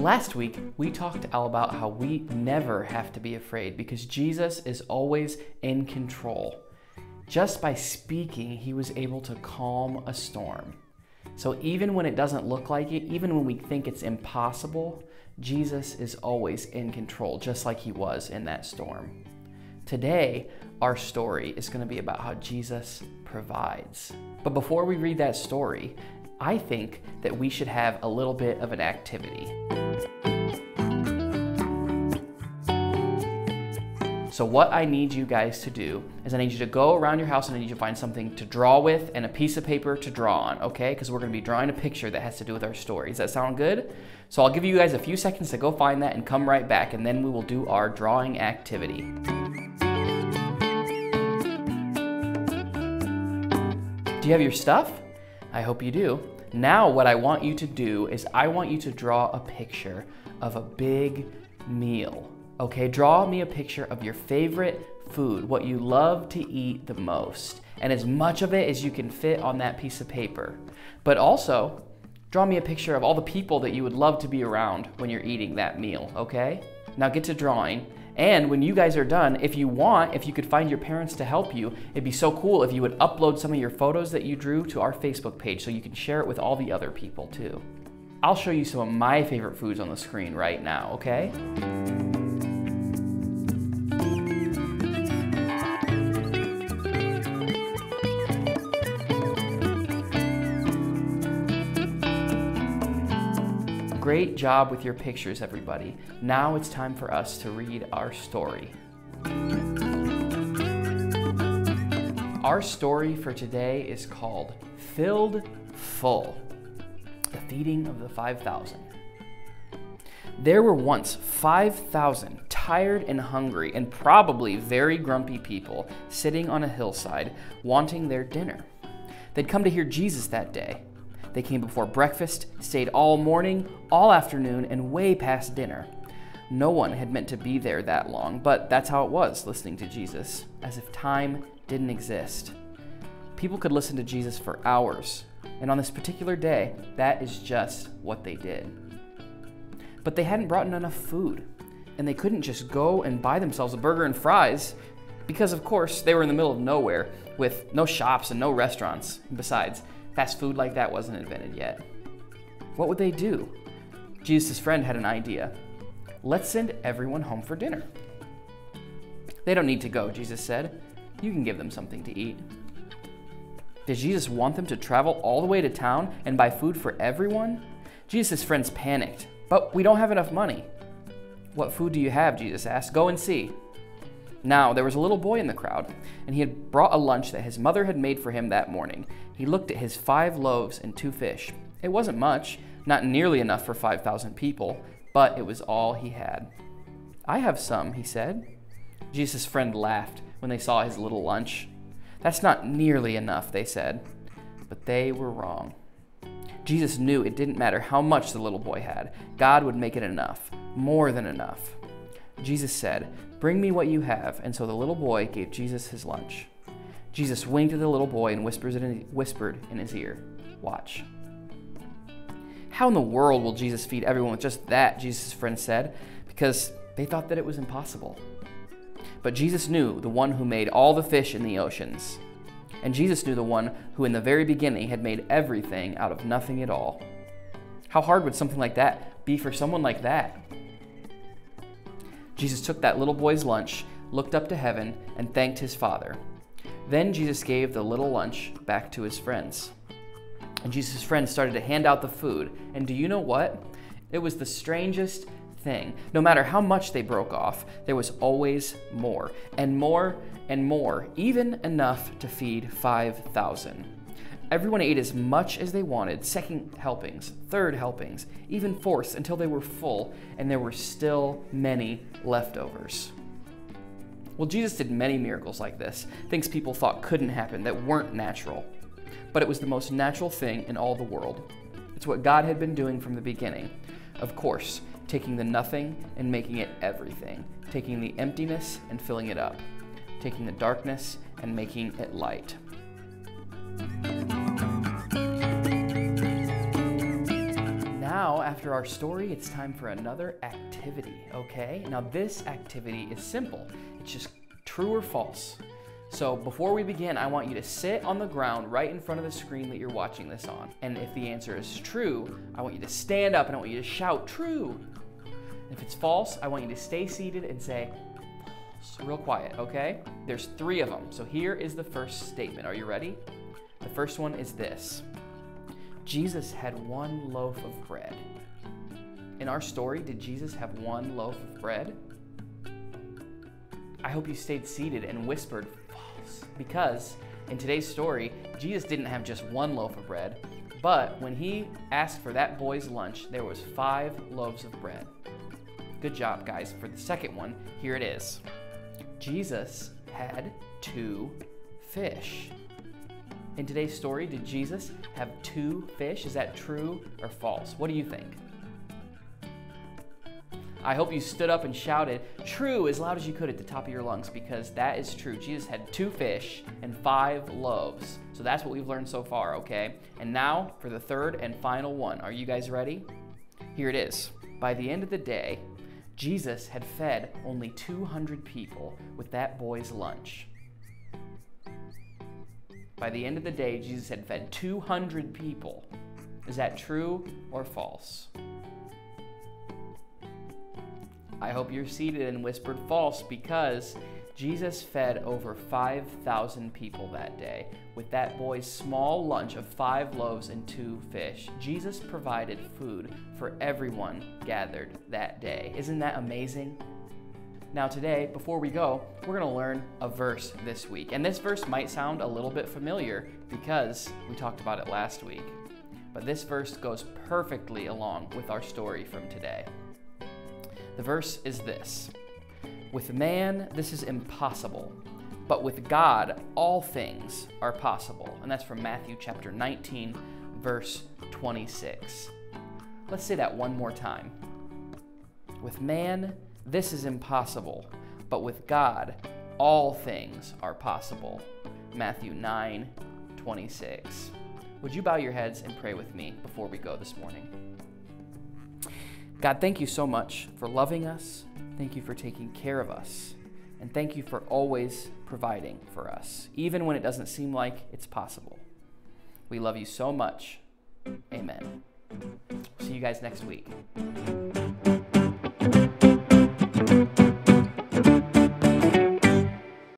Last week, we talked all about how we never have to be afraid because Jesus is always in control. Just by speaking, he was able to calm a storm. So even when it doesn't look like it, even when we think it's impossible, Jesus is always in control, just like he was in that storm. Today, our story is going to be about how Jesus provides. But before we read that story, I think that we should have a little bit of an activity. So what I need you guys to do is I need you to go around your house and I need you to find something to draw with and a piece of paper to draw on, okay? Because we're going to be drawing a picture that has to do with our story. Does that sound good? So I'll give you guys a few seconds to go find that and come right back, and then we will do our drawing activity. Do you have your stuff? I hope you do. Now what I want you to do is I want you to draw a picture of a big meal. Okay, draw me a picture of your favorite food, what you love to eat the most, and as much of it as you can fit on that piece of paper. But also, draw me a picture of all the people that you would love to be around when you're eating that meal, okay? Now get to drawing, and when you guys are done, if you could find your parents to help you, it'd be so cool if you would upload some of your photos that you drew to our Facebook page so you can share it with all the other people too. I'll show you some of my favorite foods on the screen right now, okay? Great job with your pictures, everybody. Now it's time for us to read our story. Our story for today is called Filled Full, the feeding of the 5,000. There were once 5,000 tired and hungry and probably very grumpy people sitting on a hillside wanting their dinner. They'd come to hear Jesus that day. They came before breakfast, stayed all morning, all afternoon, and way past dinner. No one had meant to be there that long, but that's how it was, listening to Jesus, as if time didn't exist. People could listen to Jesus for hours, and on this particular day, that is just what they did. But they hadn't brought in enough food, and they couldn't just go and buy themselves a burger and fries, because of course, they were in the middle of nowhere, with no shops and no restaurants. And besides, fast food like that wasn't invented yet. What would they do? Jesus' friend had an idea. Let's send everyone home for dinner. They don't need to go, Jesus said. You can give them something to eat. Did Jesus want them to travel all the way to town and buy food for everyone? Jesus' friends panicked. But we don't have enough money. What food do you have? Jesus asked. Go and see. Now, there was a little boy in the crowd, and he had brought a lunch that his mother had made for him that morning. He looked at his 5 loaves and 2 fish. It wasn't much, not nearly enough for 5,000 people, but it was all he had. I have some, he said. Jesus' friend laughed when they saw his little lunch. That's not nearly enough, they said. But they were wrong. Jesus knew it didn't matter how much the little boy had. God would make it enough, more than enough. Jesus said, "Bring me what you have." And so the little boy gave Jesus his lunch. Jesus winked at the little boy and whispered in his ear, "Watch." How in the world will Jesus feed everyone with just that? Jesus' friend said, because they thought that it was impossible. But Jesus knew the one who made all the fish in the oceans. And Jesus knew the one who in the very beginning had made everything out of nothing at all. How hard would something like that be for someone like that? Jesus took that little boy's lunch, looked up to heaven, and thanked his Father. Then Jesus gave the little lunch back to his friends. And Jesus' friends started to hand out the food. And do you know what? It was the strangest thing. No matter how much they broke off, there was always more, and more, and more, even enough to feed 5,000. Everyone ate as much as they wanted, second helpings, third helpings, even fourths, until they were full, and there were still many leftovers. Well, Jesus did many miracles like this, things people thought couldn't happen, that weren't natural. But it was the most natural thing in all the world. It's what God had been doing from the beginning. Of course, taking the nothing and making it everything, taking the emptiness and filling it up, taking the darkness and making it light. Now, after our story, it's time for another activity, okay? Now this activity is simple. It's just true or false. So before we begin, I want you to sit on the ground right in front of the screen that you're watching this on. And if the answer is true, I want you to stand up and I want you to shout, true. And if it's false, I want you to stay seated and say, false, real quiet, okay? There's 3 of them. So here is the first statement. Are you ready? The first one is this. Jesus had 1 loaf of bread. In our story, did Jesus have 1 loaf of bread? I hope you stayed seated and whispered false, because in today's story, Jesus didn't have just 1 loaf of bread, but when he asked for that boy's lunch, there was 5 loaves of bread. Good job, guys. For the second one, here it is. Jesus had 2 fish. In today's story, did Jesus have 2 fish? Is that true or false? What do you think? I hope you stood up and shouted true as loud as you could at the top of your lungs, because that is true. Jesus had 2 fish and 5 loaves. So that's what we've learned so far, okay? And now for the third and final one. Are you guys ready? Here it is. By the end of the day, Jesus had fed only 200 people with that boy's lunch. By the end of the day, Jesus had fed 200 people. Is that true or false? I hope you're seated and whispered false, because Jesus fed over 5,000 people that day with that boy's small lunch of 5 loaves and 2 fish. Jesus provided food for everyone gathered that day. Isn't that amazing? Now today, before we go, we're going to learn a verse this week. And this verse might sound a little bit familiar because we talked about it last week. But this verse goes perfectly along with our story from today. The verse is this. With man, this is impossible, but with God, all things are possible. And that's from Matthew chapter 19, verse 26. Let's say that one more time. With man, this is impossible, but with God, all things are possible. Matthew 9:26. Would you bow your heads and pray with me before we go this morning? God, thank you so much for loving us. Thank you for taking care of us. And thank you for always providing for us, even when it doesn't seem like it's possible. We love you so much. Amen. See you guys next week.